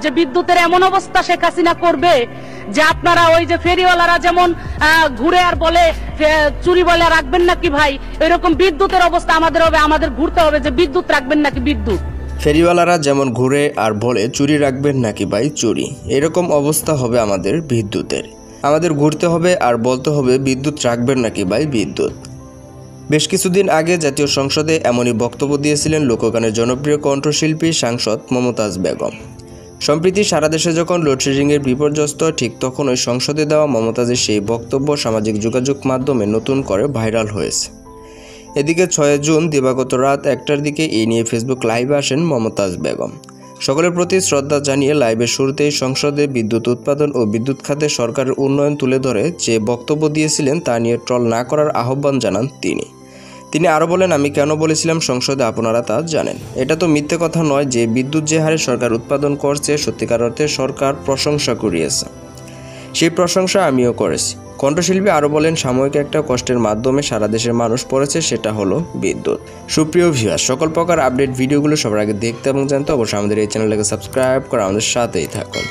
যে বিদ্যুতের এমন অবস্থা শেখ হাসিনা করবে যে আপনারা ওই যে ফেরিওয়ালারা যেমন ঘুরে আর বলে চুরি বলে রাখবেন নাকি ভাই, এরকম বিদ্যুতের অবস্থা আমাদের হবে, আমাদের ঘুরতে হবে যে বিদ্যুৎ রাখবেন নাকি বিদ্যুৎ। ফেরিওয়ালারা যেমন ঘুরে আর বলে চুরি রাখবেন নাকি ভাই চুরি, এরকম অবস্থা হবে আমাদের বিদ্যুতের। আমাদের ঘুরতে হবে আর বলতে হবে বিদ্যুৎ রাখবেন নাকি ভাই বিদ্যুৎ। বেশ কিছুদিন আগে জাতীয় সংসদে এমনই বক্তব্য দিয়েছিলেন লোকগানের জনপ্রিয় কণ্ঠশিল্পী সাংসদ মমতাজ বেগম। সম্প্রতি সারা দেশে যখন লোডশেডিংয়ের বিপর্যস্ত, ঠিক তখন ওই সংসদে দেওয়া মমতাজের সেই বক্তব্য সামাজিক যোগাযোগ মাধ্যমে নতুন করে ভাইরাল হয়েছে। এদিকে 6 জুন দিবাগত রাত 1টার দিকে এই নিয়ে ফেসবুক লাইভে আসেন মমতাজ বেগম। সকলের প্রতি শ্রদ্ধা জানিয়ে লাইভের শুরুতেই সংসদে বিদ্যুৎ উৎপাদন ও বিদ্যুৎ খাতে সরকারের উন্নয়ন তুলে ধরে যে বক্তব্য দিয়েছিলেন তা নিয়ে ট্রল না করার আহ্বান জানান তিনি আরও বলেন, আমি কেন বলেছিলাম সংসদে আপনারা তা জানেন। এটা তো মিথ্যে কথা নয় যে বিদ্যুৎ যে হারে সরকার উৎপাদন করছে সত্যিকার অর্থে সরকার প্রশংসা করিয়েছে, সেই প্রশংসা আমিও করেছি। কণ্ঠশিল্পী আরও বলেন, সাময়িক একটা কষ্টের মাধ্যমে সারা দেশের মানুষ পড়েছে, সেটা হলো বিদ্যুৎ। সুপ্রিয় ভিউয়ার, সকল প্রকার আপডেট ভিডিওগুলো সবার আগে দেখতে এবং জানতে অবশ্যই আমাদের এই চ্যানেলটাকে সাবস্ক্রাইব করে আমাদের সাথেই থাকুন।